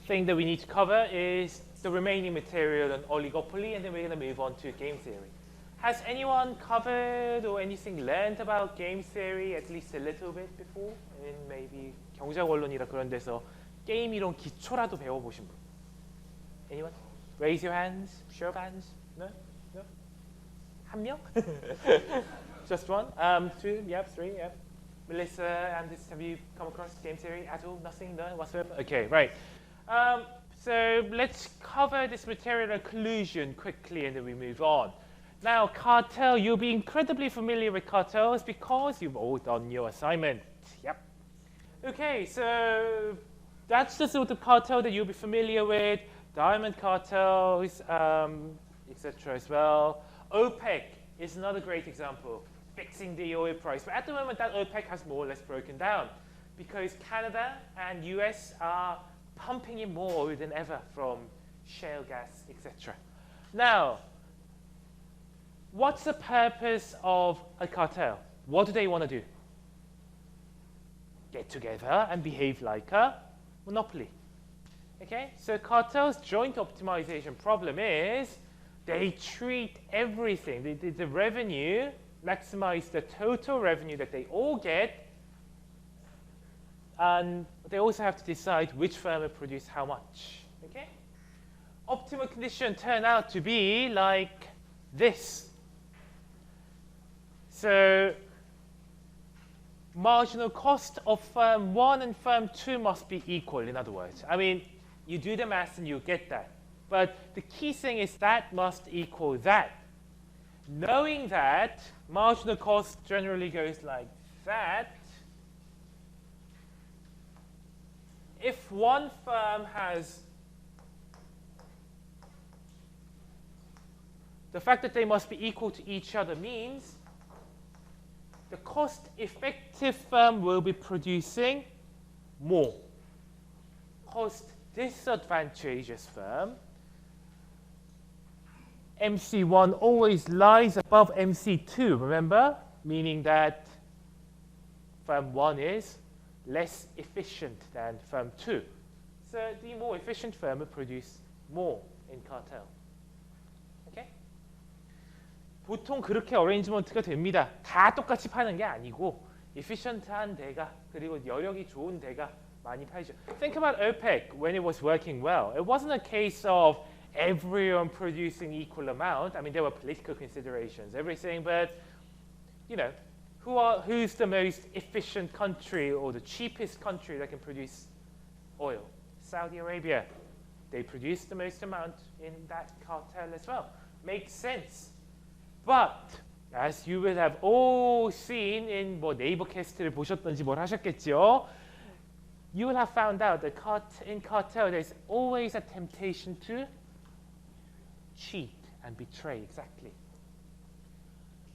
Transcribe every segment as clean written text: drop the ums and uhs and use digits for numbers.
thing that we need to cover is the remaining material on oligopoly, and then we're going to move on to game theory. Has anyone covered or anything learned about game theory at least a little bit before? In maybe 경제학 원론이라 그런 데서 게임 이론 기초라도 배워보신 분? Anyone? Raise your hands. Show of hands. No? No? 한 명? Just one? Two? Yep. Three? Yep. Melissa, Anders, have you come across game theory at all? Nothing? No? Whatsoever? Okay, right. So let's cover this material and collusion quickly and then we move on. Now, cartel, you'll be incredibly familiar with cartels because you've all done your assignment. Yep. Okay, so that's the sort of cartel that you'll be familiar with. Diamond cartels, etc. as well. OPEC is another great example, fixing the oil price. But at the moment, that OPEC has more or less broken down because Canada and US are pumping in more oil than ever from shale gas, etc. Now, what's the purpose of a cartel? What do they want to do? Get together and behave like a monopoly. Okay, so cartels' joint optimization problem is they treat everything, the revenue, maximize the total revenue that they all get, and they also have to decide which firm will produce how much. Okay? Optimal conditions turn out to be like this. So marginal cost of firm 1 and firm 2 must be equal, in other words. I mean, you do the math and you get that. But the key thing is that must equal that. Knowing that, marginal cost generally goes like that. If one firm has the fact that they must be equal to each other means the cost-effective firm will be producing more. Cost-disadvantageous firm, MC1 always lies above MC2, remember? Meaning that firm 1 is less efficient than firm 2. So the more efficient firm will produce more in cartel. Okay? 보통 그렇게 어레인지먼트가 됩니다. 다 똑같이 파는 게 아니고 efficient한 데가 그리고 여력이 좋은 데가 많이 팔죠. Think about OPEC when it was working well. It wasn't a case of everyone producing equal amount. I mean, there were political considerations, everything, but you know, who's the most efficient country or the cheapest country that can produce oil? Saudi Arabia. They produce the most amount in that cartel as well. Makes sense. But as you will have all seen in 뭐 네이버 캐스트를 보셨던지 뭘 하셨겠죠? You will have found out that in cartel there's always a temptation to cheat and betray, exactly.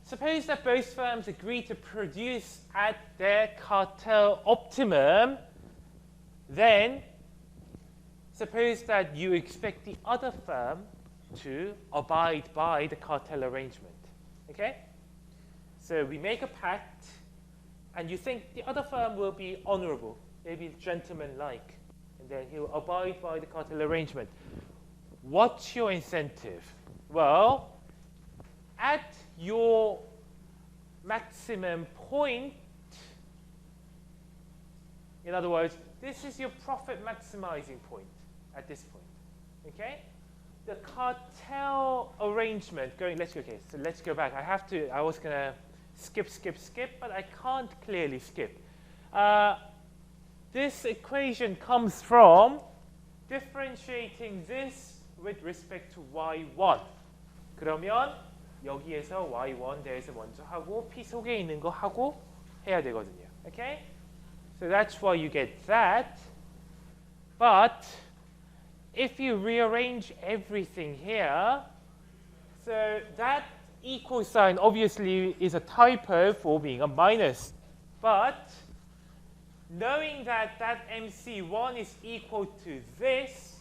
Suppose that both firms agree to produce at their cartel optimum, then suppose that you expect the other firm to abide by the cartel arrangement. Okay? So we make a pact, and you think the other firm will be honorable, maybe gentleman-like, and then he'll abide by the cartel arrangement. What's your incentive? Well, at your maximum point, in other words, this is your profit maximizing point at this point. Okay? The cartel arrangement so let's go back. I was going to skip, but I can't clearly skip. This equation comes from differentiating this with respect to y1. 그러면 여기에서 y1 대해서 먼저 하고 p 속에 있는 거 하고 해야 되거든요. Okay? So that's why you get that. But if you rearrange everything here, so that equal sign obviously is a typo for being a minus. But knowing that that MC1 is equal to this,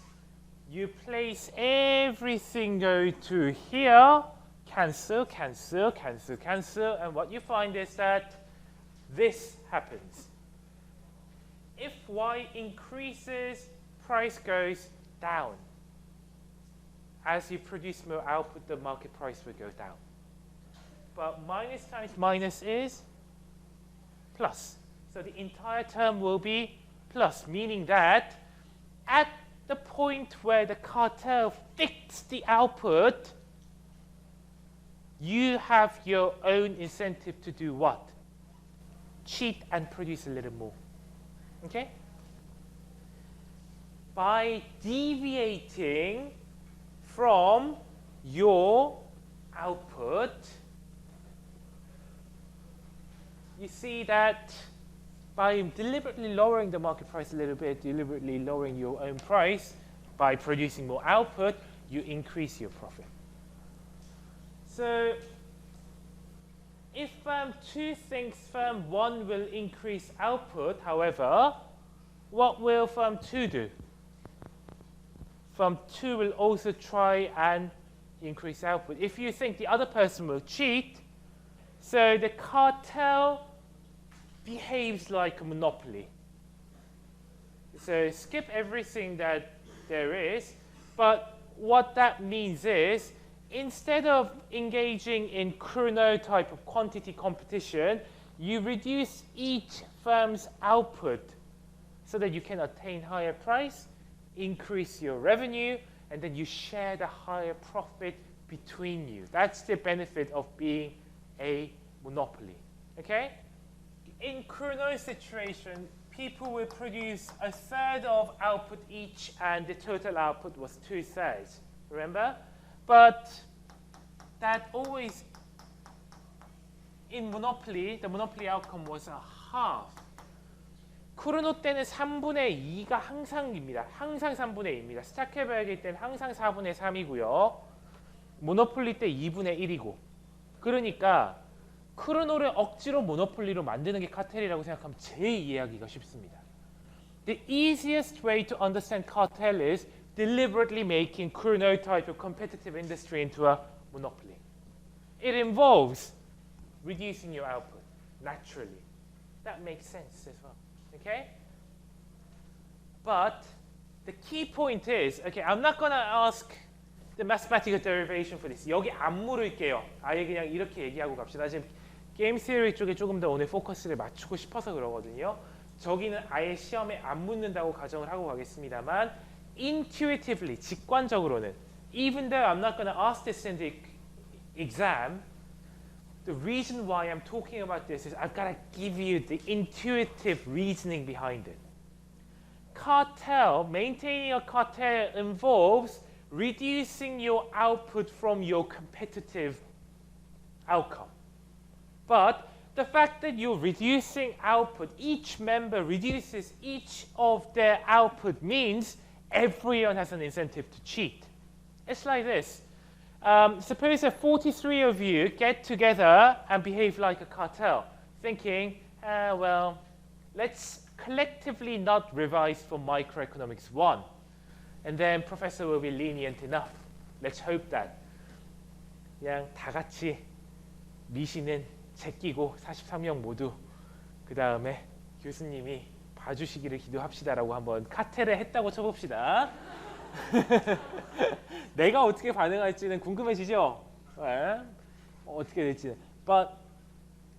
you place everything go to here, cancel, and what you find is that this happens. If y increases, price goes down. As you produce more output, the market price will go down. But minus times minus is plus. So the entire term will be plus, meaning that at the point where the cartel fixed the output, you have your own incentive to do what? Cheat and produce a little more. Okay? By deviating from your output, you see that by deliberately lowering the market price a little bit, deliberately lowering your own price, by producing more output, you increase your profit. So if firm 2 thinks firm 1 will increase output, however, what will firm 2 do? Firm 2 will also try and increase output. If you think the other person will cheat, so the cartel behaves like a monopoly. So skip everything that there is, but what that means is instead of engaging in Kuruno type of quantity competition, you reduce each firm's output so that you can attain higher price, increase your revenue, and then you share the higher profit between you. That's the benefit of being a monopoly. Okay? In Kuruno's situation, people will produce 1/3 of output each, and the total output was 2/3. Remember? But that always, in monopoly, the monopoly outcome was a half. 쿠르노 때는 3분의 2가 항상입니다. 항상 3분의 2입니다. 스타케바이기 때는 항상 4분의 3이고요. 모노폴리 때 2분의 1이고. 그러니까 쿠르노를 억지로 모노폴리로 만드는 게 카텔이라고 생각하면 제일 이해하기가 쉽습니다. The easiest way to understand cartel is deliberately making Kuruno type of competitive industry into a monopoly. It involves reducing your output naturally. That makes sense as well. Okay? But the key point is, okay, I'm not going to ask the mathematical derivation for this. 여기 안 물을게요. 아예 그냥 이렇게 얘기하고 갑시다. 지금 게임 시어리 쪽에 조금 더 오늘 포커스를 맞추고 싶어서 그러거든요. 저기는 아예 시험에 안 묻는다고 가정을 하고 가겠습니다만 intuitively, 직관적으로는 even though I'm not going to ask this in the exam, the reason why I'm talking about this is I've got to give you the intuitive reasoning behind it. Cartel, maintaining a cartel involves reducing your output from your competitive outcome. But the fact that you're reducing output, each member reduces each of their output means everyone has an incentive to cheat. It's like this. Suppose that 43 of you get together and behave like a cartel, thinking, well, let's collectively not revise for microeconomics 1. And then professor will be lenient enough. Let's hope that. 그냥 다 같이 미시는 제끼고 43명 모두 그 다음에 교수님이 봐주시기를 기도합시다라고 한번 카텔을 했다고 쳐봅시다. 내가 어떻게 반응할지는 궁금해지죠? 네. 어떻게 될지. But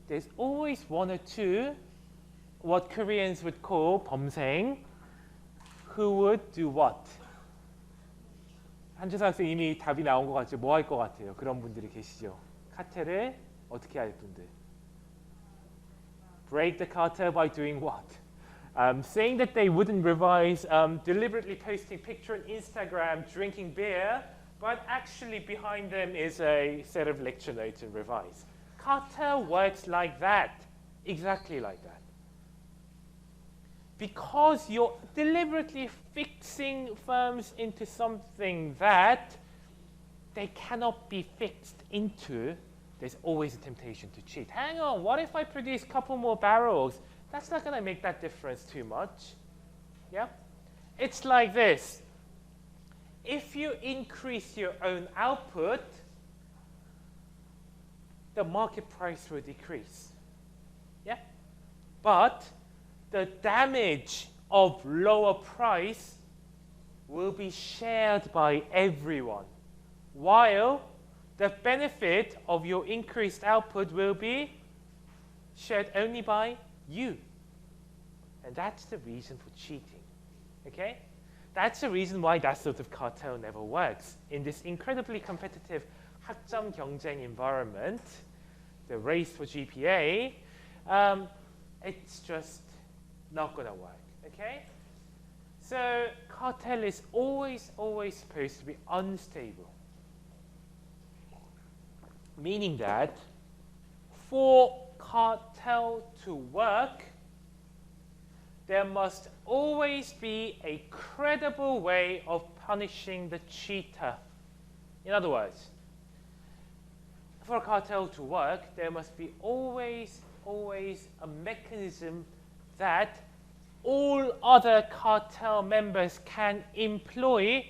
there's always one or two what Koreans would call 범생 who would do what? 한주사 학생 이미 답이 나온 것 같죠? 뭐 할 것 같아요? 그런 분들이 계시죠? 카텔을 어떻게 할 분들? Break the cartel by doing what? Saying that they wouldn't revise, deliberately posting picture on Instagram, drinking beer, but actually behind them is a set of lecture notes and revise. Cartel works like that, exactly like that. Because you're deliberately fixing firms into something that they cannot be fixed into, there's always a temptation to cheat. Hang on, what if I produce a couple more barrels? That's not going to make that difference too much. Yeah? It's like this. If you increase your own output, the market price will decrease. Yeah? But the damage of lower price will be shared by everyone, while the benefit of your increased output will be shared only by you. And that's the reason for cheating, okay? That's the reason why that sort of cartel never works. In this incredibly competitive 학점 경쟁 environment, the race for GPA, it's just not going to work, okay? So cartel is always supposed to be unstable. Meaning that for cartel to work, there must always be a credible way of punishing the cheater. In other words, for a cartel to work, there must be always a mechanism that all other cartel members can employ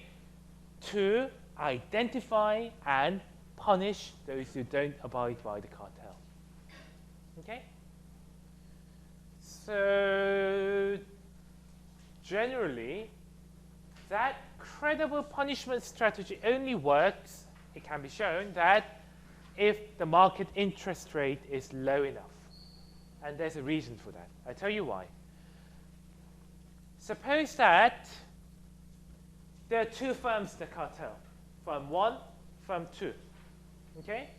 to identify and punish those who don't abide by the cartel. Okay? So generally, that credible punishment strategy only works, it can be shown, that if the market interest rate is low enough. And there's a reason for that. I'll tell you why. Suppose that there are two firms in the cartel, firm 1, firm 2. Okay?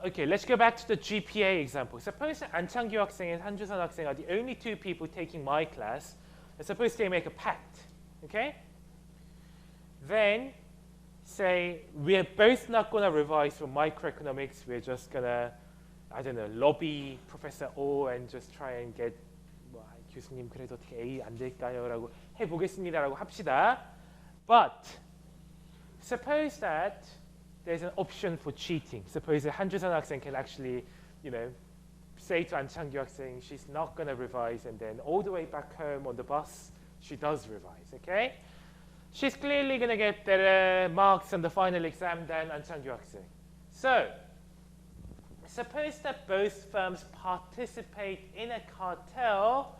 Okay, let's go back to the GPA example. Suppose that 안창규 학생 and 한주선 학생 are the only two people taking my class. And suppose they make a pact. Okay? Then say we're both not going to revise for microeconomics. We're just going to, I don't know, lobby Professor O and just try and get 교수님 그래도 어떻게 A 안 될까요? 라고 해보겠습니다라고 합시다. But suppose that there's an option for cheating. Suppose that 한주선 학생 can actually, say to 안창규 학생 she's not going to revise, and then all the way back home on the bus she does revise. Okay? She's clearly going to get better marks on the final exam than 안창규 학생. So suppose that both firms participate in a cartel,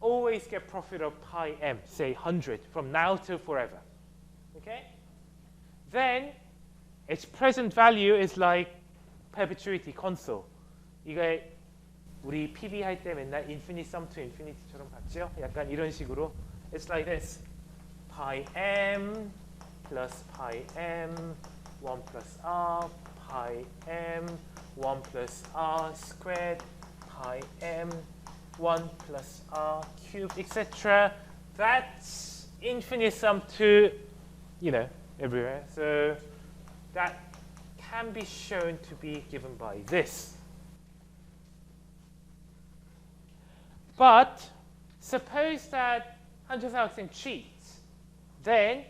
always get profit of pi m, say 100, from now till forever. Okay? Then its present value is like perpetuity console. 이게 우리 PB 할 때 맨날 infinite sum to infinity처럼 봤죠? 약간 이런 식으로. It's like this. Pi m plus pi m, 1 plus r, pi m, 1 plus r squared, pi m, 1 plus r cubed, etc. That's infinite sum to, everywhere. So that can be shown to be given by this. But suppose that 한주선 학생 cheats, then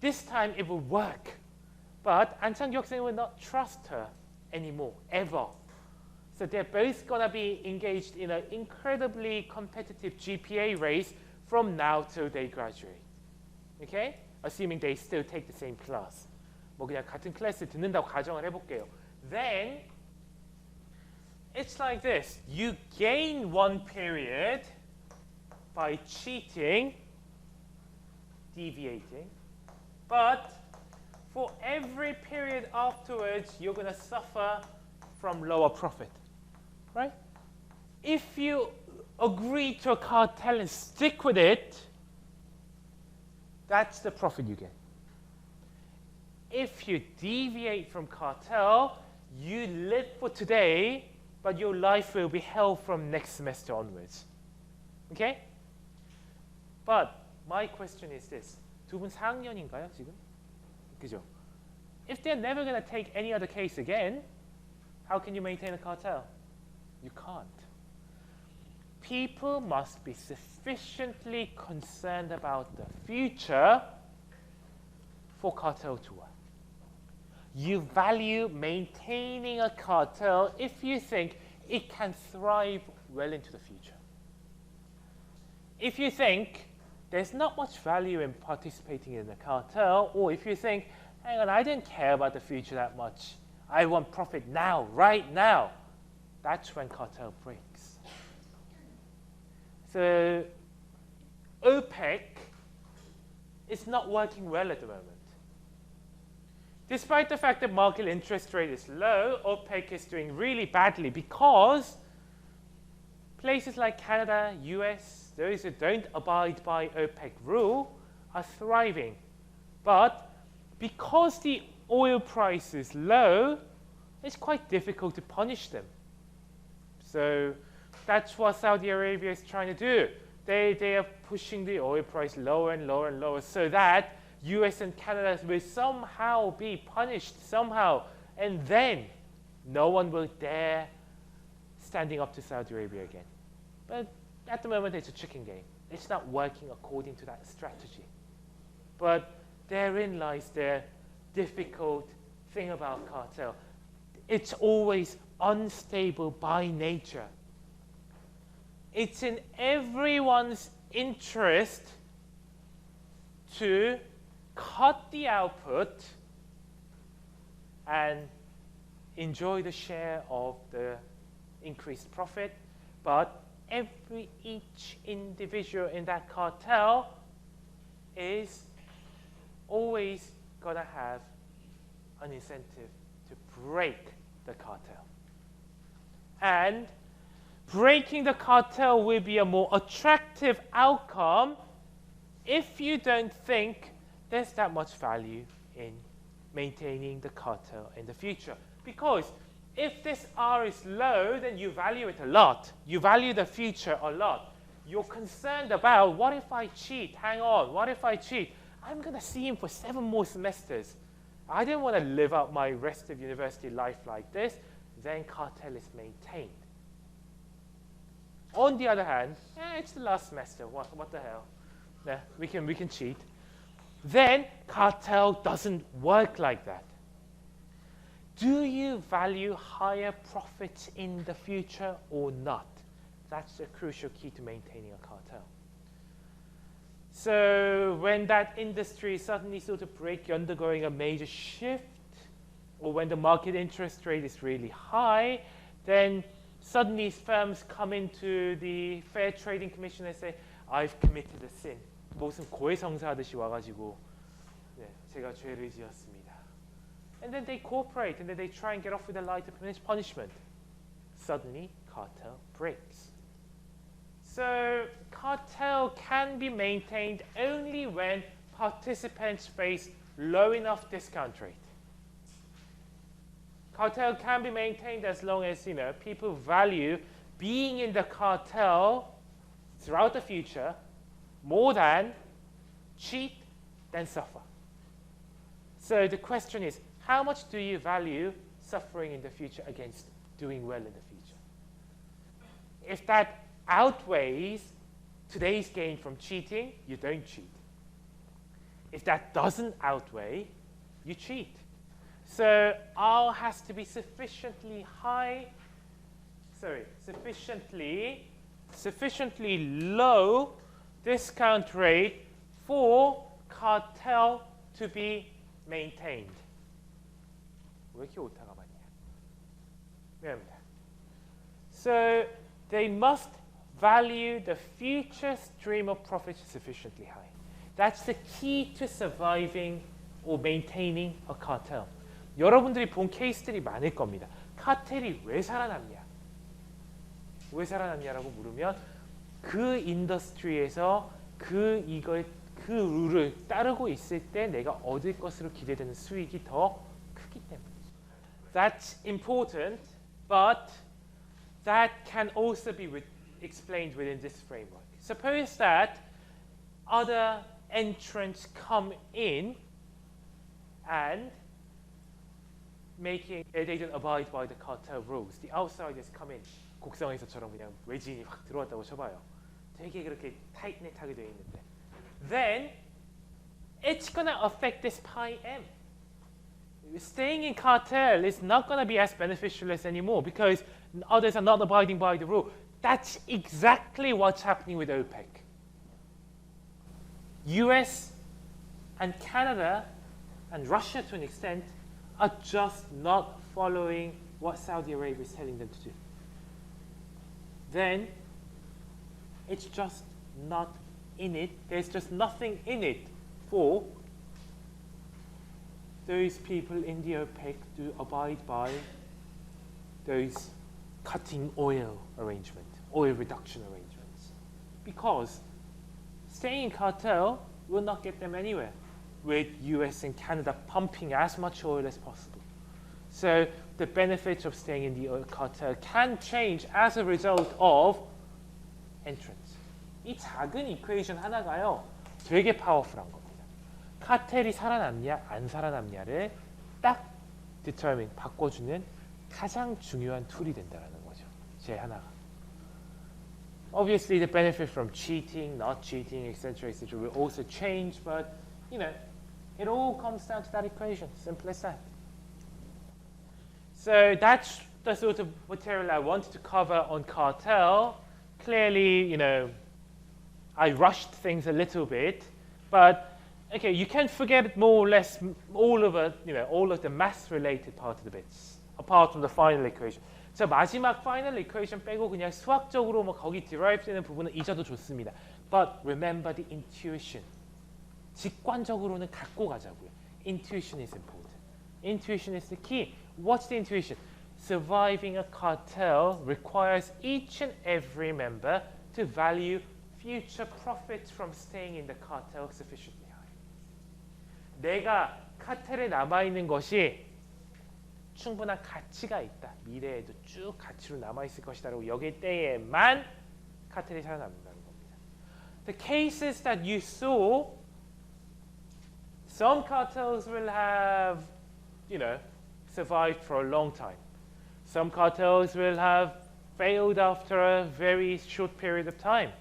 this time it will work. But 안창규 학생 will not trust her anymore, ever. So they're both going to be engaged in an incredibly competitive GPA race from now till they graduate. Okay? Assuming they still take the same class. 뭐 그냥 같은 클래스 듣는다고 가정을 해볼게요. Then it's like this. You gain one period by cheating, deviating, but for every period afterwards, you're going to suffer from lower profit, right? If you agree to a cartel and stick with it, that's the profit you get. If you deviate from cartel, you live for today, but your life will be hell from next semester onwards. Okay? But my question is this. 두 분 4학년인가요, 지금? 그죠? If they're never going to take any other case again, how can you maintain a cartel? You can't. People must be sufficiently concerned about the future for cartel to work. You value maintaining a cartel if you think it can thrive well into the future. If you think there's not much value in participating in the cartel, or if you think, hang on, I don't care about the future that much, I want profit now, right now, that's when cartel breaks. So OPEC is not working well at the moment. Despite the fact that market interest rate is low, OPEC is doing really badly because places like Canada, US, those who don't abide by OPEC rule are thriving. But because the oil price is low, it's quite difficult to punish them. So that's what Saudi Arabia is trying to do. They are pushing the oil price lower and lower and lower so that US and Canada will somehow be punished somehow. And then no one will dare standing up to Saudi Arabia again. But at the moment, it's a chicken game. It's not working according to that strategy. But therein lies the difficult thing about cartel. It's always unstable by nature. It's in everyone's interest to cut the output and enjoy the share of the increased profit, but each individual in that cartel is always going to have an incentive to break the cartel. And breaking the cartel will be a more attractive outcome if you don't think there's that much value in maintaining the cartel in the future. Because if this R is low, then you value it a lot. You value the future a lot. You're concerned about, what if I cheat? Hang on, what if I cheat? I'm going to see him for 7 more semesters. I don't want to live out my rest of university life like this. Then cartel is maintained. On the other hand, it's the last semester. What the hell? Yeah, we can cheat. Then cartel doesn't work like that. Do you value higher profits in the future or not? That's the crucial key to maintaining a cartel. So when that industry suddenly sort of undergoing a major shift, or when the market interest rate is really high, then suddenly firms come into the Fair Trading Commission and say, I've committed a sin. 무슨 고해성사하듯이 와가지고 제가 죄를 지었습니다. And then they cooperate, and then they try and get off with a lighter punishment. Suddenly, cartel breaks. So cartel can be maintained only when participants face low enough discount rate. Cartel can be maintained as long as people value being in the cartel throughout the future more than cheat than suffer. So the question is, how much do you value suffering in the future against doing well in the future? If that outweighs today's gain from cheating, you don't cheat. If that doesn't outweigh, you cheat. So R has to be sufficiently low discount rate for cartel to be maintained. 왜 이렇게 오타가 많냐? 미안합니다. So they must value the future stream of profit sufficiently high. That's the key to surviving or maintaining a cartel. 여러분들이 본 케이스들이 많을 겁니다. 카텔이 왜 살아남냐? 왜 살아남냐라고 물으면 그 인더스트리에서 그 룰을 따르고 있을 때 내가 얻을 것으로 기대되는 수익이 더 크기 때문이죠. That's important, but that can also be explained within this framework. Suppose that other entrants come in and they don't abide by the cartel rules. The outsiders come in. 곡성에서처럼 그냥 외지인이 확 들어왔다고 쳐봐요. 되게 그렇게 타이트하게 되어 있는데. Then it's going to affect this pi m. Staying in cartel is not going to be as beneficial as anymore because others are not abiding by the rule. That's exactly what's happening with OPEC. US and Canada and Russia to an extent are just not following what Saudi Arabia is telling them to do. Then It's just not in it. There's just nothing in it for those people in the OPEC to abide by those cutting oil arrangement, oil reduction arrangements. Because staying in cartel will not get them anywhere with US and Canada pumping as much oil as possible. So the benefits of staying in the oil cartel can change as a result of entrance. 이 작은 이퀘이션 하나가요, 되게 파워풀한 겁니다. 카텔이 살아남냐 안 살아남냐를 딱 determine, 바꿔주는 가장 중요한 툴이 된다는 거죠. 제 하나가. Obviously, the benefit from cheating, not cheating, etc., etc., will also change, but you know, it all comes down to that equation. Simple as that. So that's the sort of material I wanted to cover on cartel. Clearly, you know, I rushed things a little bit, but okay, you can forget more or less all of it, you know, all of the math-related part of the bits, apart from the final equation. 자, 마지막 final equation 빼고 그냥 수학적으로 뭐 거기 derive 되는 부분은 잊어도 좋습니다. But remember the intuition. 직관적으로는 갖고 가자고요. Intuition is important. Intuition is the key. What's the intuition? Surviving a cartel requires each and every member to value future profits from staying in the cartel sufficiently high. 내가 카텔에 남아있는 것이 충분한 가치가 있다. 미래에도 쭉 가치로 남아있을 것이다라고 여길 때에만 카텔이 살아남는다는 겁니다. The cases that you saw, some cartels will have, you know, survived for a long time. Some cartels will have failed after a very short period of time.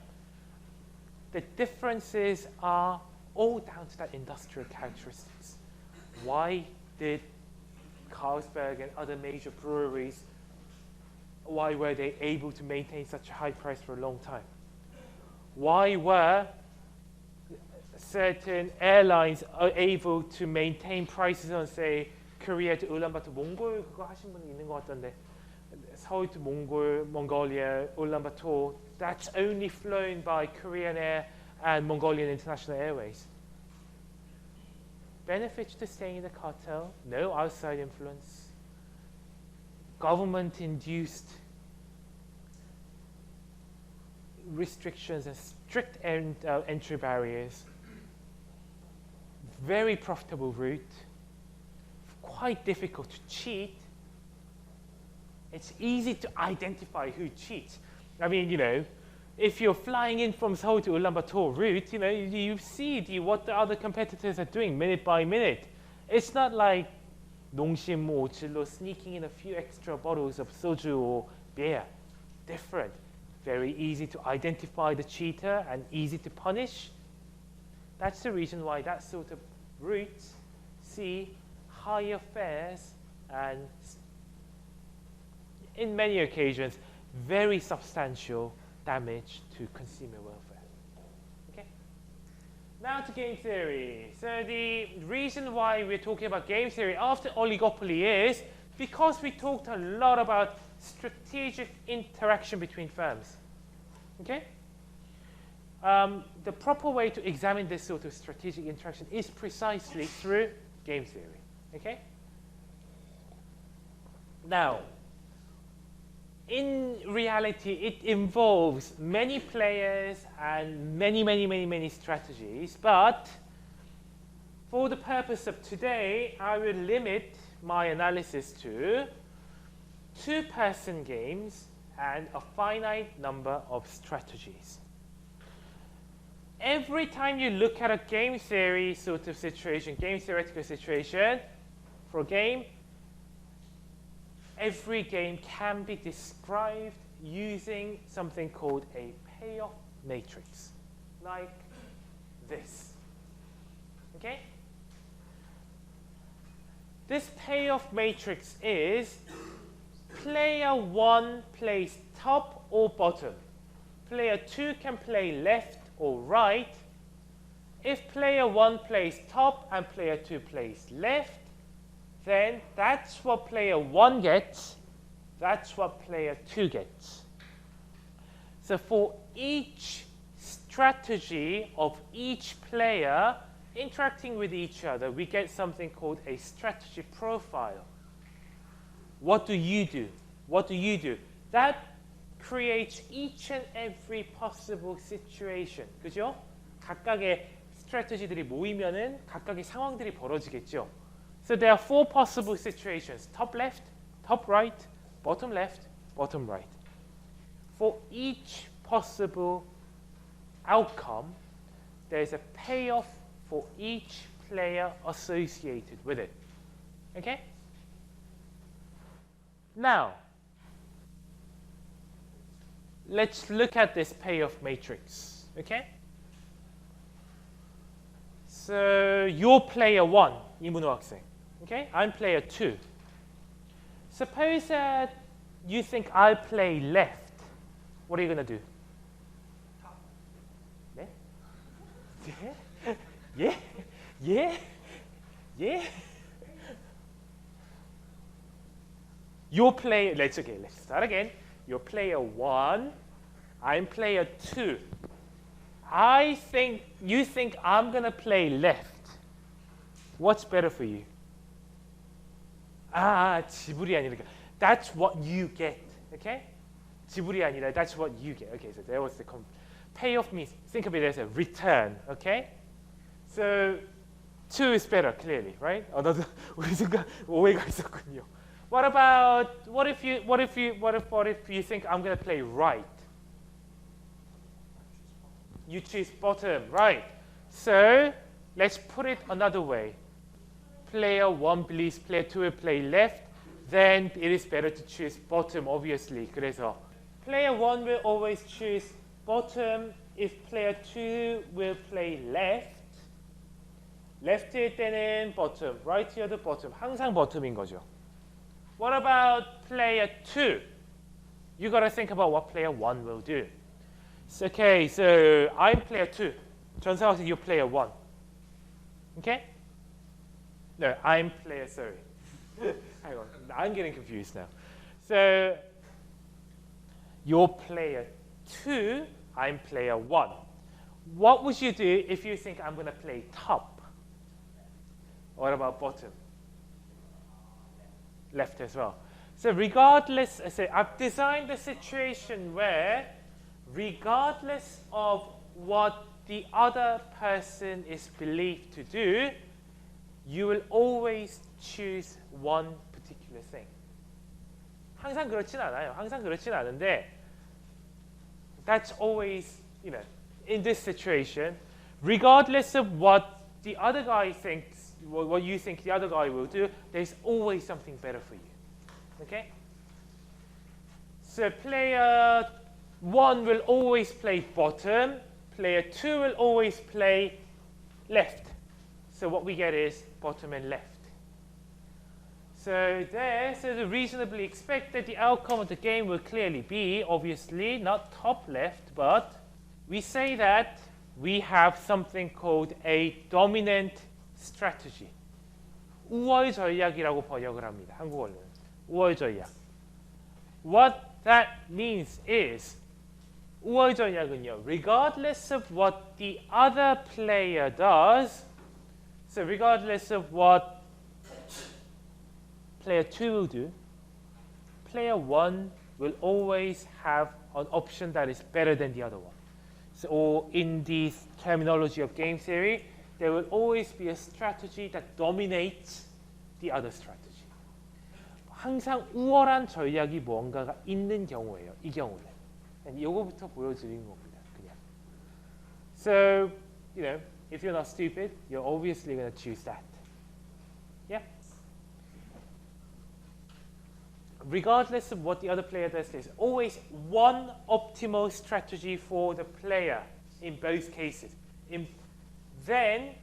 The differences are all down to that industrial characteristics. Why did Carlsberg and other major breweries, why were they able to maintain such a high price for a long time? Why were certain airlines able to maintain prices on, say, Korea to Ulaanbaatar, 몽골 그거 하신 분이 있는 것 같던데, 서울 to Mongolia, Ulaanbaatar, that's only flown by Korean Air and Mongolian International Airways. Benefits to staying in the cartel, no outside influence, government-induced restrictions and strict entry barriers, very profitable route, quite difficult to cheat. It's easy to identify who cheats. I mean, you know, if you're flying in from Seoul to Ulaanbaatar route, you know, you see what the other competitors are doing minute by minute. It's not like 농심 or 진로 sneaking in a few extra bottles of soju or beer. Different. Very easy to identify the cheater and easy to punish. That's the reason why that sort of routes see higher fares and, in many occasions, very substantial damage to consumer welfare. Okay? Now to game theory. So the reason why we're talking about game theory after oligopoly is because we talked a lot about strategic interaction between firms. Okay? The proper way to examine this sort of strategic interaction is precisely through game theory. Okay? Now, in reality, it involves many players and many strategies, but for the purpose of today, I will limit my analysis to two-person games and a finite number of strategies. Every time you look at a game theory sort of situation, game theoretical situation for a game, every game can be described using something called a payoff matrix, like this. Okay? This payoff matrix is player 1 plays top or bottom. Player 2 can play left or right. If player 1 plays top and player 2 plays left, then that's what player 1 gets, that's what player 2 gets. So for each strategy of each player interacting with each other, we get something called a strategy profile. What do you do? What do you do? That creates each and every possible situation. 그죠? 각각의 스트래티지들이 모이면은 각각의 상황들이 벌어지겠죠. So there are 4 possible situations. Top left, top right, bottom left, bottom right. For each possible outcome, there's a payoff for each player associated with it. Okay? Now, let's look at this payoff matrix. Okay? So you're player 1, 이문호 학생. Okay? I'm player 2. Suppose that you think I'll play left. What are you going to do? Yeah? Yeah? Yeah? You're player, let's start again. You're player 1, I'm player 2. You think I'm going to play left. What's better for you? 지불이 아니라. That's what you get. Okay? 지불이 아니라, that's what you get. Okay, so there was the payoff means, think of it as a return. Okay? So 2 is better, clearly, right? 나도 우리 순간 오해가 있었군요. What if you think I'm going to play right? You choose bottom, right? So let's put it another way. Player 1 believes player 2 will play left. Then it is better to choose bottom, obviously. 그래서 player 1 will always choose bottom if player 2 will play left. left일 때는 bottom, right일 때도 bottom. 항상 bottom인 거죠. What about player 2? You got to think about what player 1 will do. So, okay, so I'm player 2. 전상학생, you're player 1. Okay? No, I'm player, sorry. Hang on, I'm getting confused now. So, you're player 2, I'm player 1. What would you do if you think I'm going to play top? What about bottom? Left as well. So regardless, I've designed a situation where regardless of what the other person is believed to do, you will always choose one particular thing. 항상 그렇진 않아요. 항상 그렇진 않은데 that's always, in this situation, regardless of what the other guy thinks, what you think the other guy will do, there's always something better for you. Okay? So player 1 will always play bottom, player 2 will always play left. So what we get is bottom and left. So to reasonably expect that the outcome of the game will clearly be, obviously, not top left, but we say that we have something called a dominant strategy. 우월 전략이라고 번역을 합니다. 한국어로는. 우월 전략. What that means is 우월 전략은요, regardless of what the other player does, so regardless of what player 2 will do, player 1 will always have an option that is better than the other one. So, or in the terminology of game theory, there will always be a strategy that dominates the other strategy. 항상 우월한 전략이 뭔가가 있는 경우예요. 이 경우는. 이거부터 보여드린 겁니다. 그냥. So, if you're not stupid, you're obviously going to choose that. Yeah? Regardless of what the other player does, there's always one optimal strategy for the player in both cases. Then,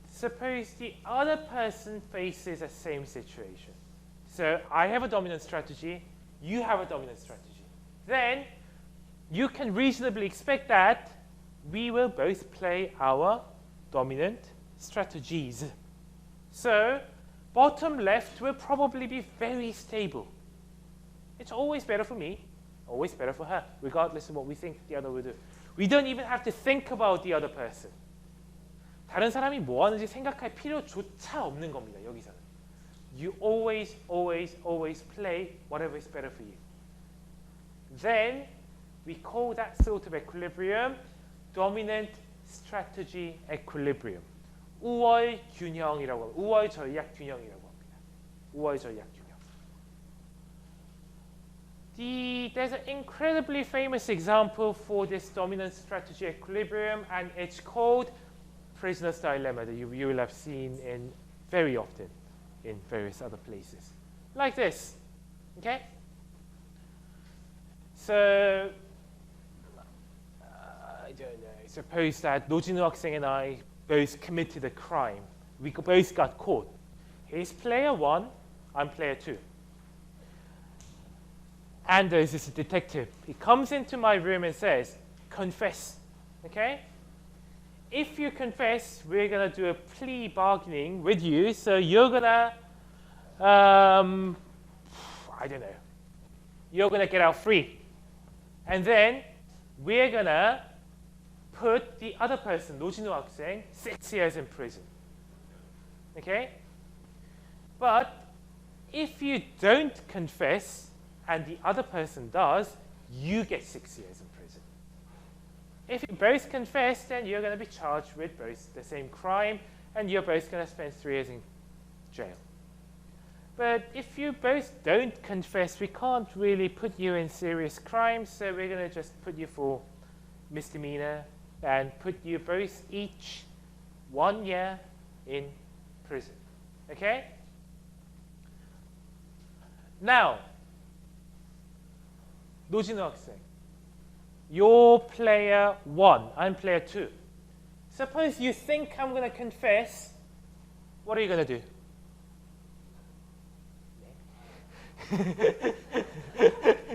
suppose the other person faces the same situation. So I have a dominant strategy, you have a dominant strategy. Then you can reasonably expect that we will both play our dominant strategies. So bottom left will probably be very stable. It's always better for me, always better for her, regardless of what we think the other will do. We don't even have to think about the other person. 다른 사람이 뭐 하는지 생각할 필요조차 없는 겁니다. 여기서는. You always, always, always play whatever is better for you. Then we call that sort of equilibrium dominant strategy equilibrium. 우월 균형이라고 합니다. 우월 전략 균형이라고 합니다. 우월 전략 균형. There's an incredibly famous example for this dominant strategy equilibrium, and it's called prisoner's dilemma that you will have seen in very often in various other places. Like this, okay? So, I don't know, suppose that 노진우 학생 and I both committed a crime. We both got caught. He's player 1, I'm player 2. And there's this detective. He comes into my room and says, confess, okay? If you confess, we're going to do a plea bargaining with you, so you're going to, I don't know, you're going to get out free. And then we're going to put the other person, 노진우 학생, 6 years in prison. Okay? But if you don't confess and the other person does, you get 6 years in prison. If you both confess, then you're going to be charged with both the same crime, and you're both going to spend 3 years in jail. But if you both don't confess, we can't really put you in serious crimes, so we're going to just put you for misdemeanor and put you both each 1 year in prison. Okay? Now, 노진우 학생, you're player 1, I'm player 2. Suppose you think I'm going to confess, what are you going to do?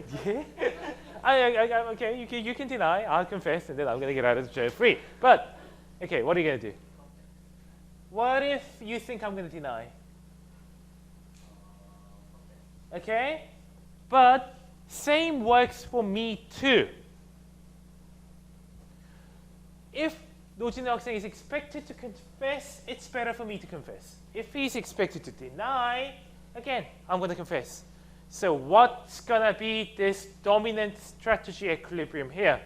Yeah? Okay, you can deny, I'll confess, and then I'm going to get out of jail free. But, okay, what are you going to do? What if you think I'm going to deny? Okay? But same works for me too. If 노진우 학생 is expected to confess, it's better for me to confess. If he's expected to deny, again, I'm going to confess. So what's going to be this dominant strategy equilibrium here?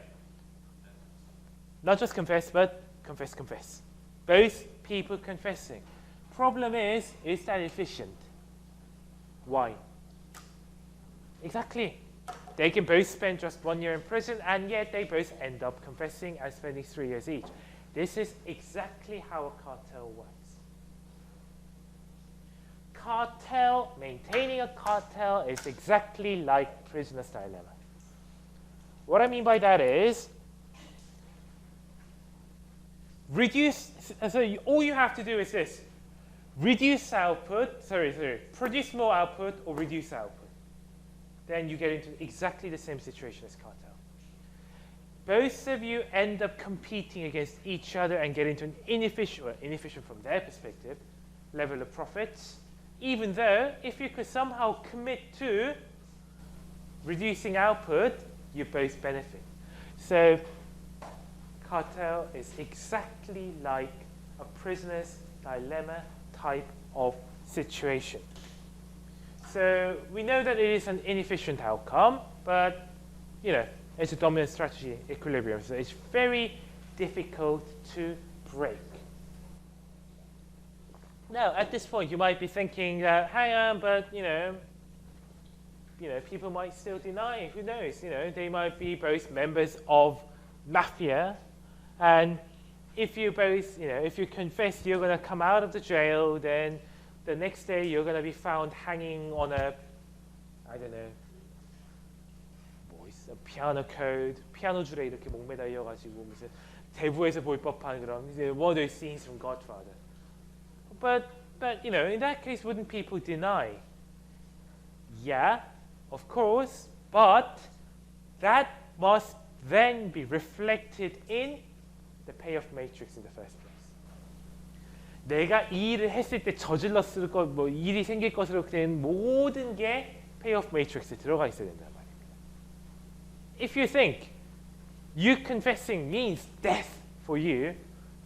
Not just confess, but confess, confess. Both people confessing. Problem is that efficient? Why? Exactly. They can both spend just 1 year in prison, and yet they both end up confessing and spending 3 years each. This is exactly how a cartel works. Maintaining a cartel is exactly like prisoner's dilemma. What I mean by that is, all you have to do is this: produce more output or reduce output. Then you get into exactly the same situation as cartel. Both of you end up competing against each other and get into an inefficient from their perspective, level of profits, even though if you could somehow commit to reducing output, you both benefit. So cartel is exactly like a prisoner's dilemma type of situation. So we know that it is an inefficient outcome, but it's a dominant strategy equilibrium. So it's very difficult to break. Now, at this point, you might be thinking that, hang on, but people might still deny. Who knows? They might be both members of mafia, and if you both, if you confess you're going to come out of the jail, then the next day you're going to be found hanging on a, I don't know, a piano code, 피아노 줄에 이렇게 목매달려가지고 무슨 대부에서 볼 법한 그런 one of those scenes from Godfather. But in that case, wouldn't people deny? Yeah, of course, but that must then be reflected in the payoff matrix in the first place. 내가 이 일을 했을 때 저질렀을 것, 일이 생길 것으로 된 모든 게 payoff matrix에 들어가 있어야 된단 말입니다. if you think you confessing means death for you,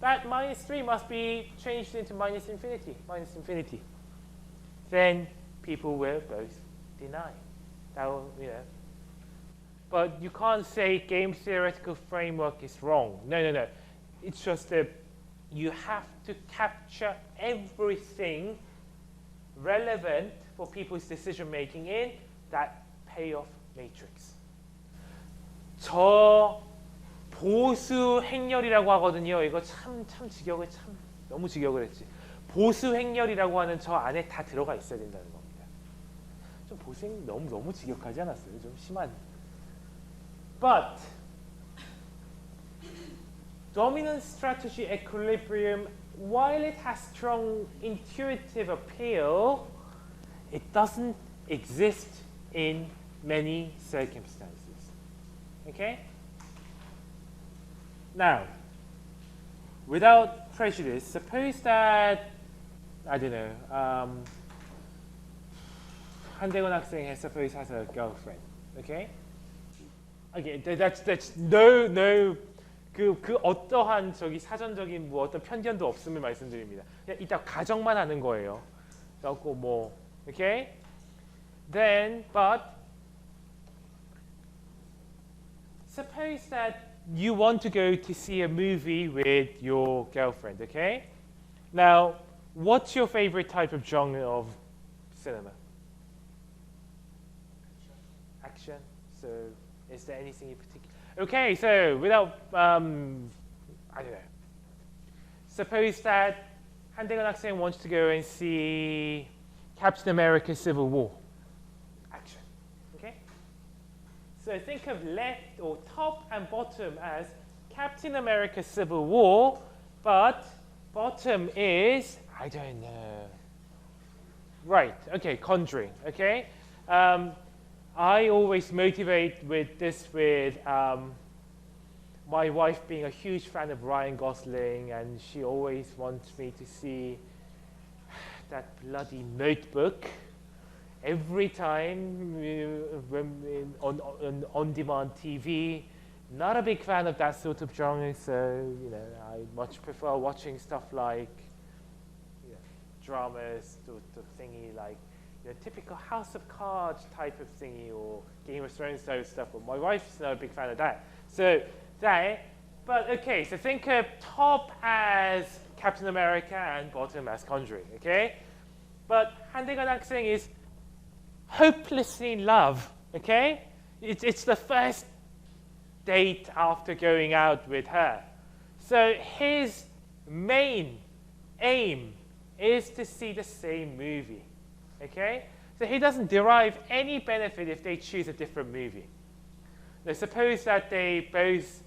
that -3 must be changed into -infinity. Then people will both deny. That will, But you can't say game theoretical framework is wrong. No. It's just that you have to capture everything relevant for people's decision making in that payoff matrix. 저 보수 행렬이라고 하거든요. 이거 참 너무 직역을 했지. 보수 행렬이라고 하는 저 안에 다 들어가 있어야 된다는 겁니다. 좀 보수 행렬 너무 직역하지 않았어요? 좀 심한. But dominant strategy equilibrium, while it has strong intuitive appeal, it doesn't exist in many circumstances. Okay? Now, without prejudice, suppose that, I don't know, 한대건 학생 has a girlfriend. Okay? Okay, that's no 그 어떠한 저기 사전적인 뭐 어떤 편견도 없음을 말씀드립니다. 그냥 이따 가정만 하는 거예요. 그래갖고 뭐, okay? Then, but suppose that you want to go to see a movie with your girlfriend, okay? Now, what's your favorite type of genre of cinema? Action. So, is there anything in particular? Okay, so without, I don't know. Suppose that 한대건 학생 wants to go and see Captain America Civil War. Action, okay? So think of left or top and bottom as Captain America Civil War, but bottom is, I don't know. Right, okay, Conjuring, okay? I always motivate with this with my wife being a huge fan of Ryan Gosling, and she always wants me to see that bloody Notebook every time when on-demand TV. Not a big fan of that sort of genre, so I much prefer watching stuff like dramas, the thingy like. Typical House of Cards type of thingy or Game of Thrones type of stuff, but my wife's not a big fan of that. So but okay, so think of top as Captain America and bottom as Conjuring, okay? But 한대건 학생 is hopelessly in love, okay? It's the first date after going out with her. So his main aim is to see the same movie. Okay, so he doesn't derive any benefit if they choose a different movie. Now, suppose that they both,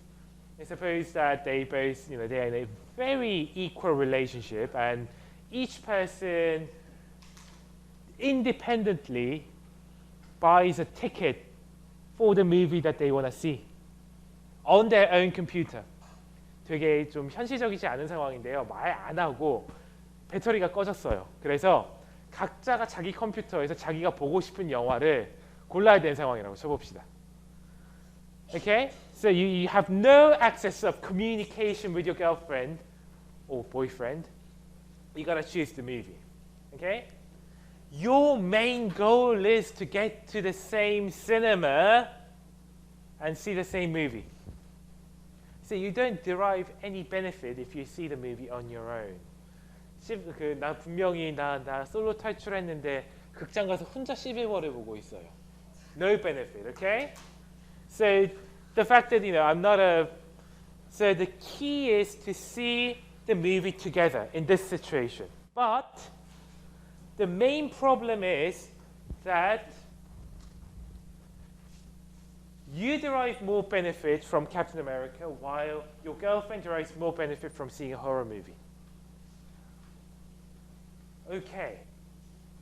they're in a very equal relationship, and each person independently buys a ticket for the movie that they want to see on their own computer. 되게 좀 현실적이지 않은 상황인데요. 말 안 하고 배터리가 꺼졌어요. 그래서 각자가 자기 컴퓨터에서 자기가 보고 싶은 영화를 골라야 되는 상황이라고 쳐봅시다. Okay? So you have no access of communication with your girlfriend or boyfriend. You gotta choose the movie. Okay? Your main goal is to get to the same cinema and see the same movie. So you don't derive any benefit if you see the movie on your own. 나 분명히 나 솔로 탈출했는데 극장 가서 혼자 시빌워를 보고 있어요. No benefit, okay? So the fact that I'm not so the key is to see the movie together in this situation. But the main problem is that you derive more benefit from Captain America while your girlfriend derives more benefit from seeing a horror movie. Okay,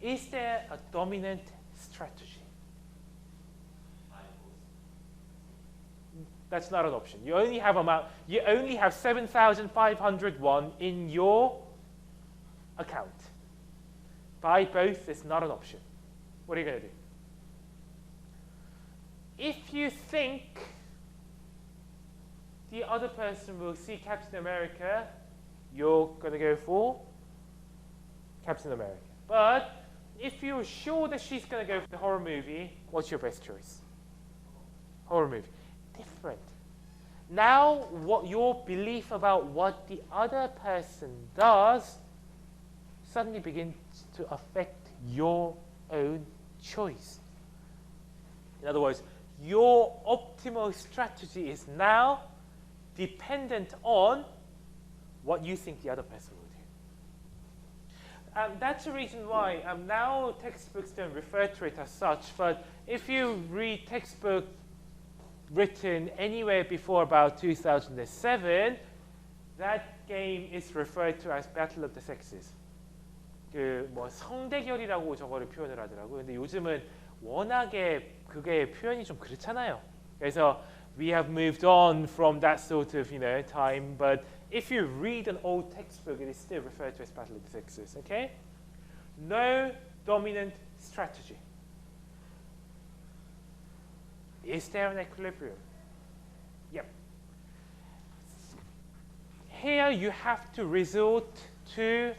is there a dominant strategy? That's not an option. You only have 7,501 in your account. Buy both is not an option. What are you going to do? if you think the other person will see Captain America, you're going to go for Captain America. But if you're sure that she's going to go for the horror movie, what's your best choice? Horror movie. Different. Now, what your belief about what the other person does suddenly begins to affect your own choice. In other words, your optimal strategy is now dependent on what you think the other person will do. That's the reason why now textbooks don't refer to it as such, but if you read textbook written anywhere before about 2007, that game is referred to as Battle of the Sexes. 그 뭐 성대결이라고 저거를 표현을 하더라고요. 근데 요즘은 워낙에 그게 표현이 좀 그렇잖아요. 그래서 we have moved on from that sort of time, but if you read an old textbook, it is still referred to as Battle of the Sexes. Okay? No dominant strategy. Is there an equilibrium? Yep. Here you have to resort to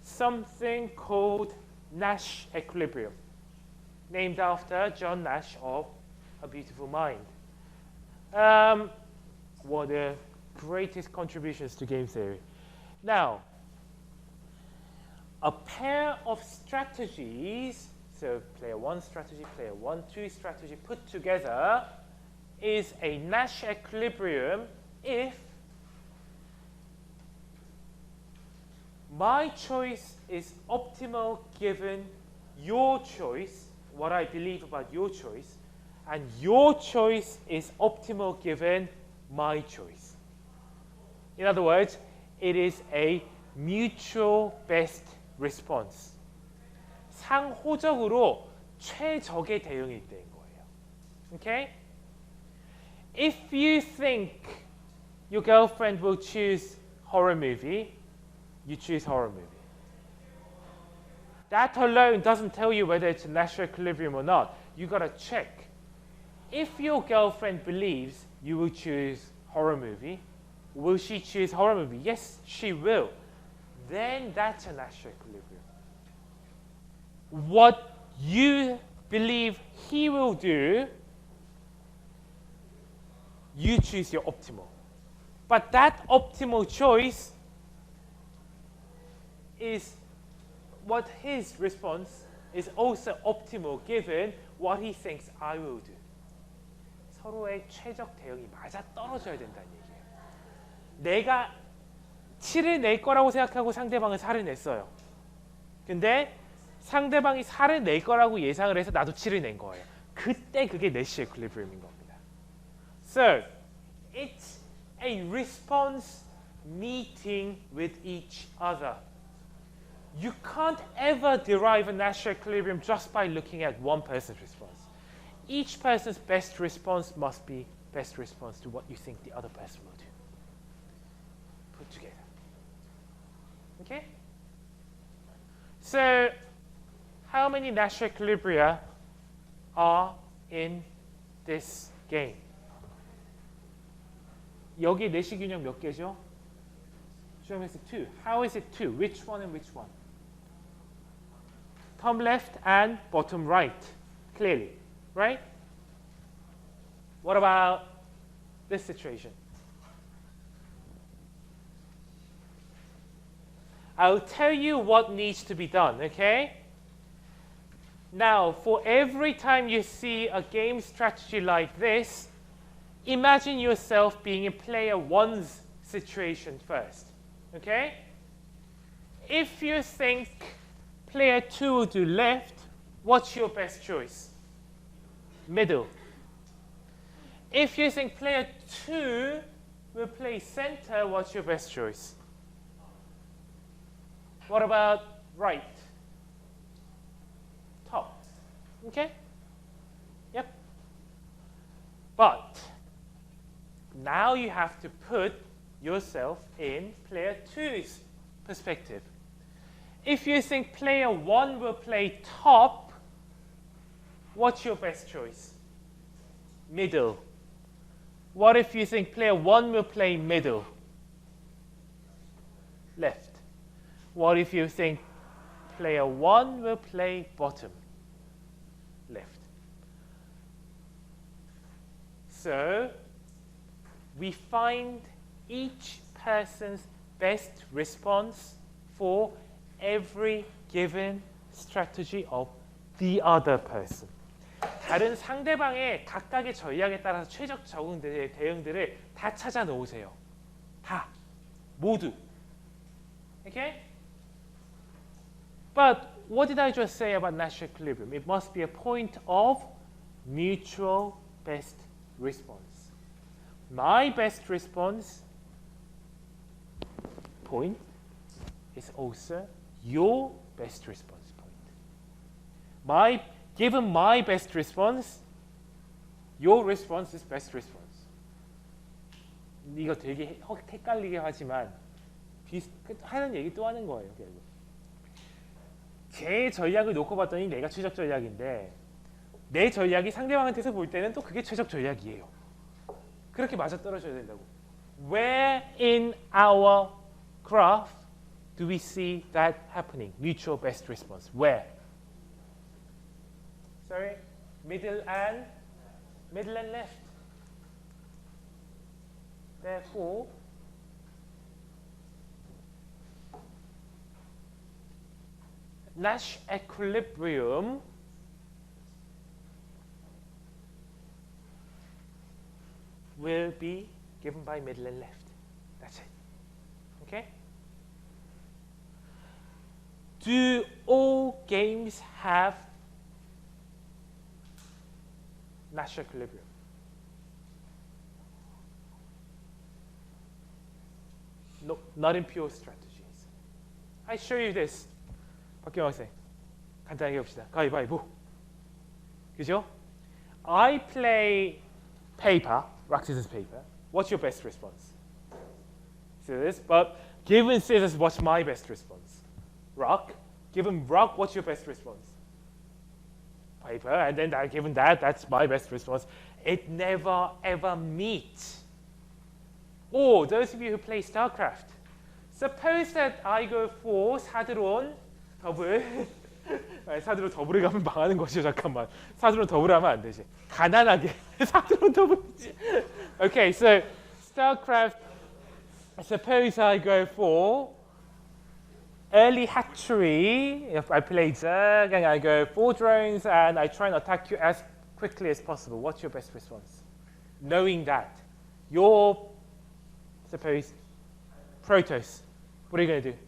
something called Nash equilibrium, named after John Nash of A Beautiful Mind. One of the greatest contributions to game theory. Now, a pair of strategies, so player 1 strategy, player 1, 2 strategy put together is a Nash equilibrium if my choice is optimal given your choice, what I believe about your choice, and your choice is optimal given my choice. In other words, it is a mutual best response. 상호적으로 최적의 대응일 때인 거예요. Okay? If you think your girlfriend will choose horror movie, you choose horror movie. That alone doesn't tell you whether it's a Nash equilibrium or not. You got to check. If your girlfriend believes you will choose horror movie, will she choose horror movie? Yes, she will. Then that's a Nash equilibrium. What you believe he will do, you choose your optimal. But that optimal choice is what his response is also optimal given what he thinks I will do. 서로의 최적 대응이 맞아 떨어져야 된다는 얘기예요. 내가 7을 낼 거라고 생각하고 상대방은 4를 냈어요. 근데 상대방이 4를 낼 거라고 예상을 해서 나도 7을 낸 거예요. 그때 그게 내시 에퀄리브리움인 겁니다. So, it's a response meeting with each other. You can't ever derive a Nash equilibrium just by looking at one person's response. Each person's best response must be best response to what you think the other person will do. Put together. Okay? So, how many Nash equilibria are in this game? 여기 내시 균형 몇 개죠? Show me 2. How is it 2? Which one and which one? Top left and bottom right, clearly, right? What about this situation? I'll tell you what needs to be done, okay? Now, for every time you see a game strategy like this, imagine yourself being in player 1's situation first, okay? If you think player 2 will do left, what's your best choice? Middle. If you think player 2 will play center, what's your best choice? What about right? Top. Okay? Yep. But now you have to put yourself in player 2's perspective. If you think player 1 will play top, what's your best choice? middle? What if you think player 1 will play middle? Left. What if you think player 1 will play bottom? Left. So we find each person's best response for every given strategy of the other person. 다른 상대방의 각각의 전략에 따라서 최적 대응들을 다 찾아 놓으세요. 다. 모두. Okay? But what did I just say about Nash equilibrium? It must be a point of mutual best response. My best response point is also your best response point. Given my best response, your response is best response. 이거 되게 헷갈리게 하지만 하는 얘기 또 하는 거예요. 결국. 제 전략을 놓고 봤더니 내가 최적 전략인데 내 전략이 상대방한테서 볼 때는 또 그게 최적 전략이에요. 그렇게 맞아떨어져야 된다고. Where in our graph do we see that happening? Mutual best response. Where? Sorry? Middle and left. Therefore, Nash equilibrium will be given by middle and left. That's it. Okay? Do all games have Nash equilibrium? No, not in pure strategies. I show you this. 박경호 학생, 간단하게 봅시다. 가위바위보. 그죠? I play paper, rock, scissors, paper. What's your best response? Scissors. But given scissors, what's my best response? Rock. Given rock, what's your best response? Paper. And then given that, that's my best response. It never ever meets. Or those of you who play StarCraft, suppose that I go for 사드론 더블. 사드론 더블을 가면 망하는 것이죠. 잠깐만. 사드론 더블 하면 안 되지. 가난하게 사드론 더블이지. Okay, so StarCraft. Suppose I go for early hatchery. If I play Zerg and I go 4 drones and I try and attack you as quickly as possible, what's your best response? Knowing that, your suppose Protoss, what are you going to do?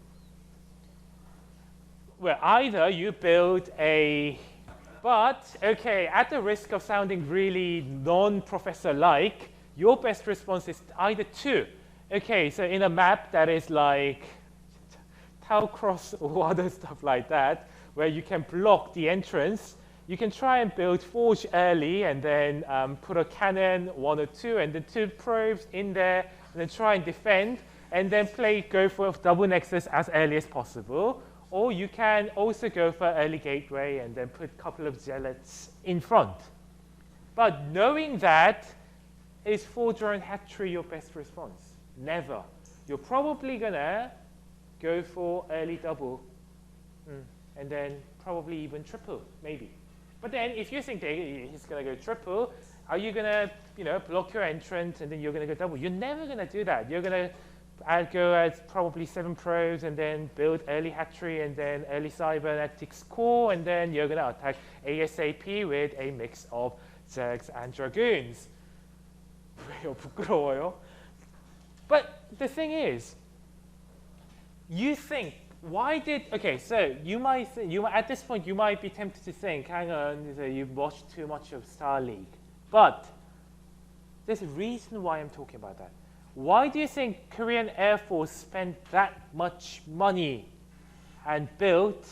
Well, either you build but okay, at the risk of sounding really non-professor-like, your best response is either 2. Okay, so in a map that is like Tau Cross or other stuff like that, where you can block the entrance, you can try and build Forge early and then put a cannon, 1 or 2, and then 2 probes in there, and then try and defend, and then go for double nexus as early as possible. Or you can also go for early gateway and then put a couple of zealots in front. But knowing that, is 4 drone hatchery your best response? Never. You're probably gonna go for early double, and then probably even triple, maybe. But then if you think he's gonna go triple, are you gonna block your entrance and then you're gonna go double? You're never gonna do that. You're gonna go as probably 7 probes and then build early hatchery and then early cybernetics core, and then you're gonna attack ASAP with a mix of Zergs and Dragoons. 왜요? 부끄러워요? But the thing is, you think, so you might at this point you might be tempted to think, hang on, you've watched too much of Star League. But there's a reason why I'm talking about that. Why do you think Korean Air Force spent that much money and built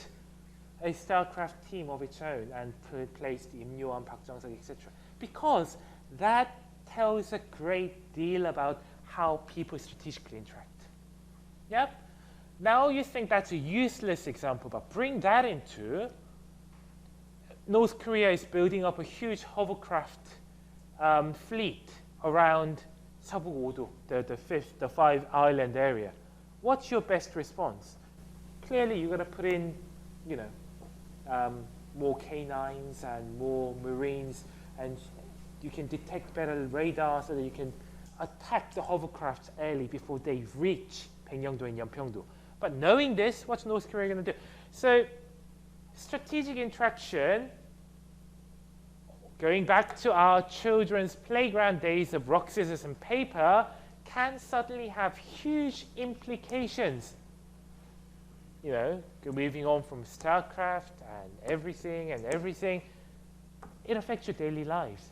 a StarCraft team of its own and placed Im Yo-han, Park Jung-seok, etc.? Because that tells a great deal about how people strategically interact. Yep. Now you think that's a useless example, but bring that into North Korea is building up a huge hovercraft fleet around 서북 5도, the 5-island area, what's your best response? Clearly, you're going to put in, more canines and more marines, and you can detect better radar so that you can attack the hovercrafts early before they reach 백령도 and 연평도. But knowing this, what's North Korea going to do? So, strategic interaction, going back to our children's playground days of rock, scissors, and paper, can suddenly have huge implications. Moving on from StarCraft and everything, it affects your daily lives.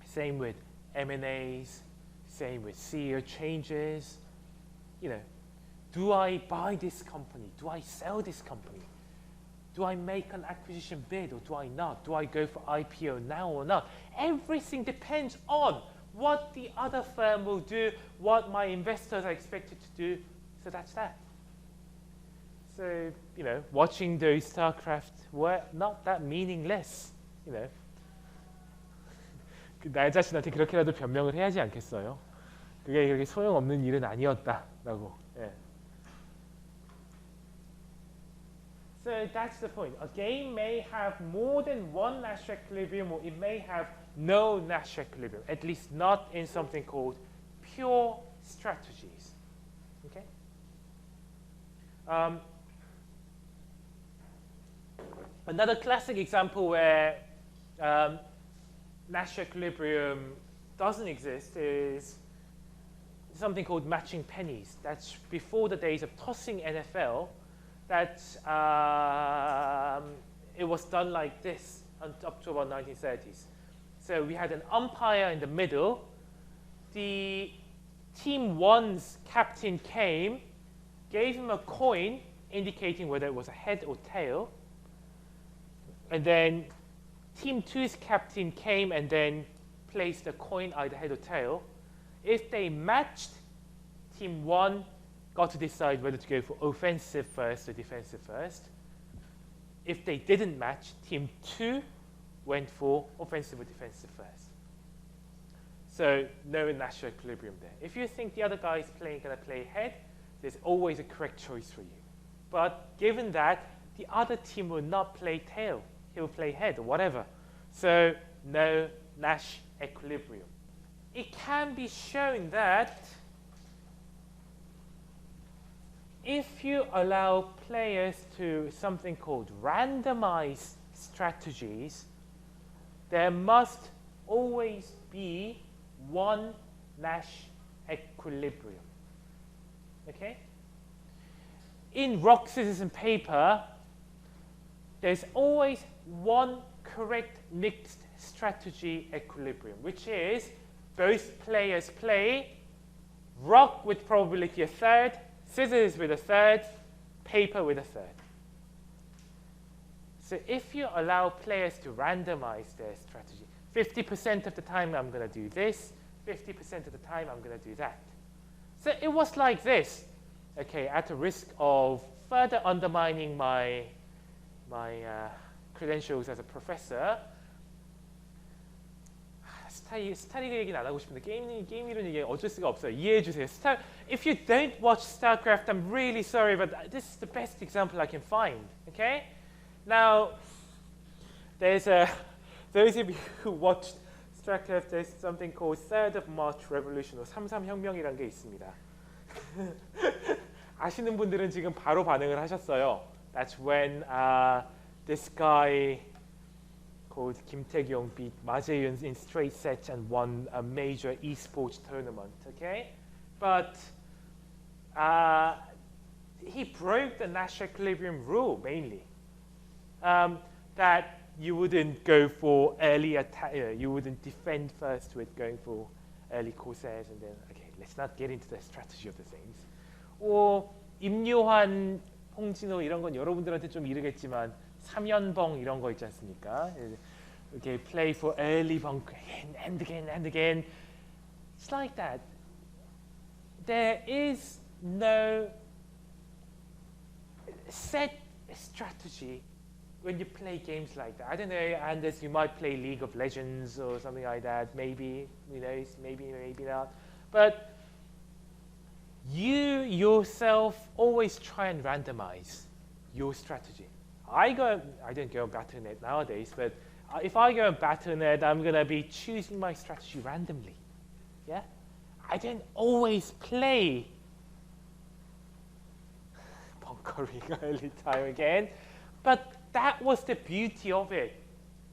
Same with M&As, same with CEO changes. Do I buy this company? Do I sell this company? Do I make an acquisition bid or do I not? Do I go for IPO now or not? Everything depends on what the other firm will do, what my investors are expected to do. So that's that. So, watching those StarCraft were not that meaningless, 나 자신한테 그렇게라도 변명을 해야지 않겠어요? 그게 그렇게 소용없는 일은 아니었다라고. 예. So that's the point. A game may have more than one Nash equilibrium, or it may have no Nash equilibrium, at least not in something called pure strategies. Okay? Another classic example where Nash equilibrium doesn't exist is something called matching pennies. That's before the days of tossing NFL. That it was done like this up to about 1930s. So we had an umpire in the middle. The team one's captain came, gave him a coin indicating whether it was a head or tail. And then team two's captain came and then placed a coin either head or tail. If they matched, team one got to decide whether to go for offensive first or defensive first. If they didn't match, team two went for offensive or defensive first. So no Nash equilibrium there. If you think the other guy is going to play head, there's always a correct choice for you. But given that, the other team will not play tail. He will play head or whatever. So no Nash equilibrium. It can be shown that if you allow players to something called randomized strategies, there must always be one Nash equilibrium. Okay? In rock, scissors, and paper, there's always one correct mixed strategy equilibrium, which is both players play rock with probability a third, scissors with a third, paper with a third. So if you allow players to randomize their strategy, 50% of the time I'm going to do this, 50% of the time I'm going to do that. So it was like this. Okay, at the risk of further undermining my credentials as a professor, 스타리그 얘기는 안 하고 싶은데 게임 이론 얘기 어쩔 수가 없어요. 이해해 주세요. If you don't watch StarCraft, I'm really sorry, but this is the best example I can find. Okay? Now, those of you who watched StarCraft, there's something called 3rd of March Revolution, or 33혁명이라는 게 있습니다. 아시는 분들은 지금 바로 반응을 하셨어요. That's when this guy called Kim Tae-kyung beat Ma Jae-yoon in straight sets and won a major esports tournament. Okay, but he broke the Nash equilibrium rule mainly. That you wouldn't go for early attack, you wouldn't defend first with going for early corsairs, and then okay, let's not get into the strategy of the things. Or 임요한, 홍진호 이런 건 여러분들한테 좀 이르겠지만 삼연봉 이런 거 있지 않습니까? Okay, play for early bunker again and again and again. It's like that. There is no set strategy when you play games like that. I don't know, Anders, you might play League of Legends or something like that. Maybe, who knows, maybe not. But you yourself always try and randomize your strategy. I don't go on Battle.net nowadays, but if I go on Battle.net, I'm going to be choosing my strategy randomly. Yeah? I don't always play bunkering early time again, but that was the beauty of it.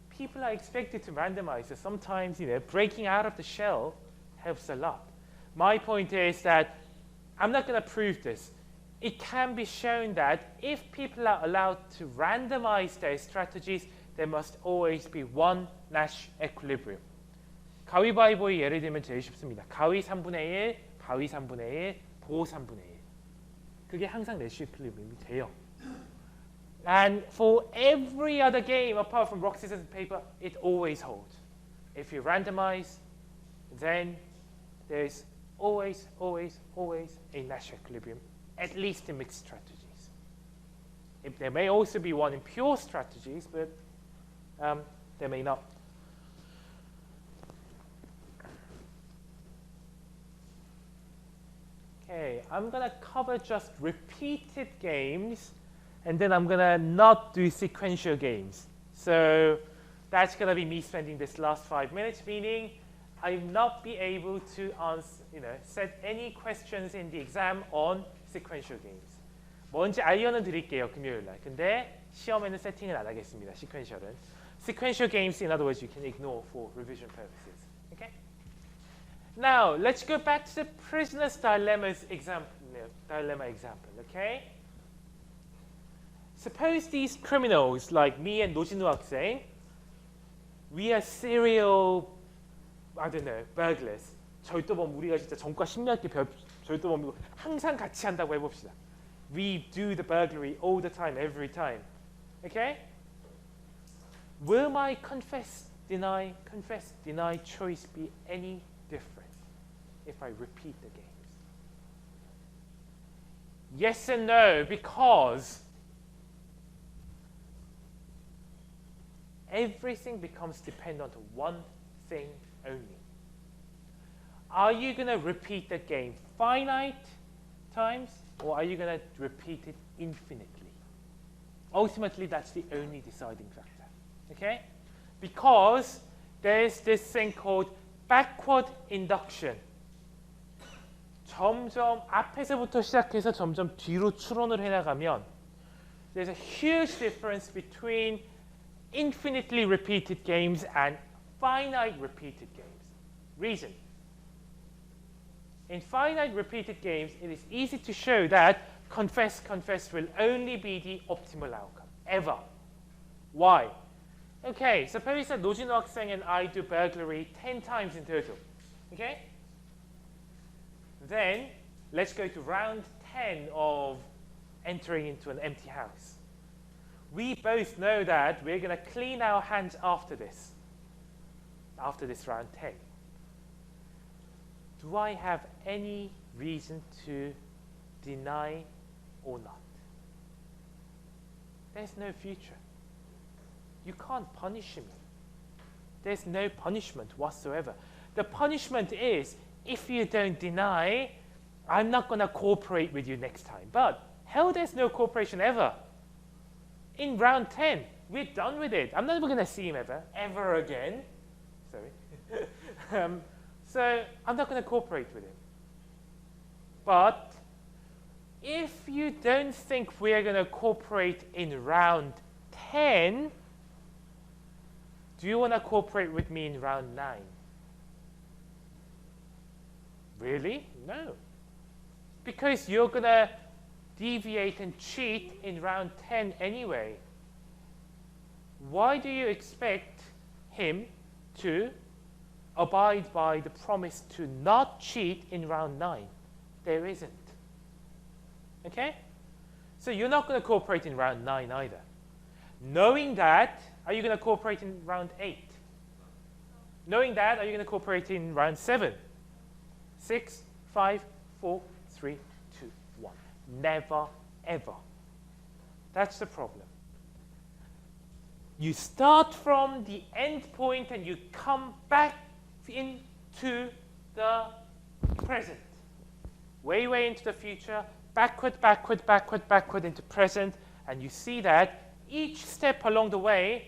People are expected to randomize, so sometimes, breaking out of the shell helps a lot. My point is that I'm not going to prove this. It can be shown that if people are allowed to randomize their strategies, there must always be one Nash equilibrium. 가위바위보의 예를 들면 제일 쉽습니다. 가위 3분의 1, 바위 3분의 1, 보 3분의 1. 그게 항상 Nash equilibrium이 돼요. And for every other game apart from rock, scissors, and paper, it always holds. If you randomize, then there's always a Nash equilibrium, at least in mixed strategies. There may also be one in pure strategies, but there may not. Okay, I'm going to cover just repeated games, and then I'm going to not do sequential games. So that's going to be me spending this last 5 minutes, meaning I will not be able to answer, set any questions in the exam on sequential games. 뭔지 알려는 드릴게요, 금요일 날. 근데 시험에는 세팅을 안 하겠습니다, sequential은. Sequential games, in other words, you can ignore for revision purposes. Okay? Now, let's go back to the prisoner's dilemma example. Okay? Suppose these criminals, like me and 노진우 학생, we are serial, I don't know, burglars. 절도범, 우리가 진짜 전과 10년째 절도범이고 항상 같이 한다고 해봅시다. We do the burglary all the time, every time. Okay? Will my confess, deny choice be any different if I repeat the games? Yes and no, because everything becomes dependent on one thing only. Are you going to repeat the game finite times, or are you going to repeat it infinitely? Ultimately, that's the only deciding factor. Okay? Because there's this thing called backward induction. 점점 앞에서부터 시작해서 점점 뒤로 추론을 해나가면 there's a huge difference between infinitely repeated games and finite repeated games. Reason. In finite repeated games, it is easy to show that confess will only be the optimal outcome, ever. Why? Okay, suppose that 노진호 학생 and I do burglary 10 times in total. Okay? Then, let's go to round 10 of entering into an empty house. We both know that we're going to clean our hands after this round 10. Do I have any reason to deny or not? There's no future. You can't punish me. There's no punishment whatsoever. The punishment is, if you don't deny, I'm not going to cooperate with you next time. But hell, there's no cooperation ever. In round 10, we're done with it. I'm not even going to see him ever again. Sorry. So I'm not going to cooperate with him. But if you don't think we're going to cooperate in round 10, do you want to cooperate with me in round 9? Really? No. Because you're going to deviate and cheat in round 10 anyway. Why do you expect him to abide by the promise to not cheat in round 9? There isn't. Okay? So you're not going to cooperate in round 9 either. Knowing that, are you going to cooperate in round 8? Knowing that, are you going to cooperate in round 7? 6, 5, 4, 3, 2, 1. Never, ever. That's the problem. You start from the end point and you come back into the present. Way, way into the future, backward, backward, backward, backward into present, and you see that each step along the way,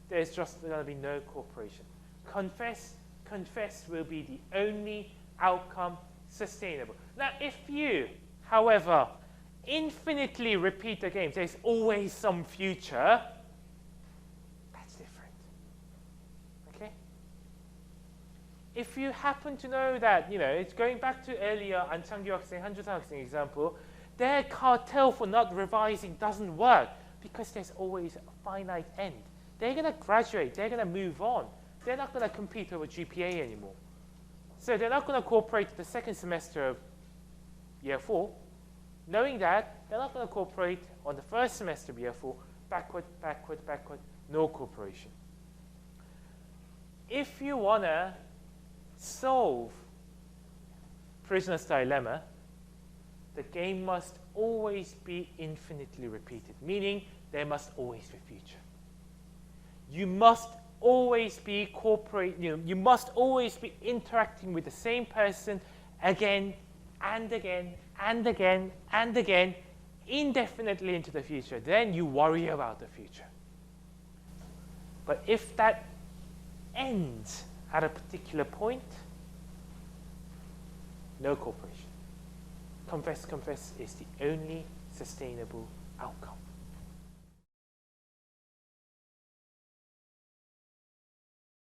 there's just going to be no cooperation. Confess, confess will be the only outcome sustainable. Now, if you, however, infinitely repeat the game, there's always some future, that's different. Okay? If you happen to know that, it's going back to earlier 안창규 학생, 한주사 학생 example, their cartel for not revising doesn't work because there's always a finite end. They're going to graduate. They're going to move on. They're not going to compete over GPA anymore. So they're not going to cooperate the second semester of year 4. Knowing that, they're not going to cooperate on the first semester of year 4. Backward, backward, backward, no cooperation. If you want to solve prisoner's dilemma, the game must always be infinitely repeated, meaning there must always be future. You must always be you must always be interacting with the same person again and again and again and again, indefinitely into the future. Then you worry about the future. But if that ends at a particular point, no cooperation. Confess, confess is the only sustainable outcome.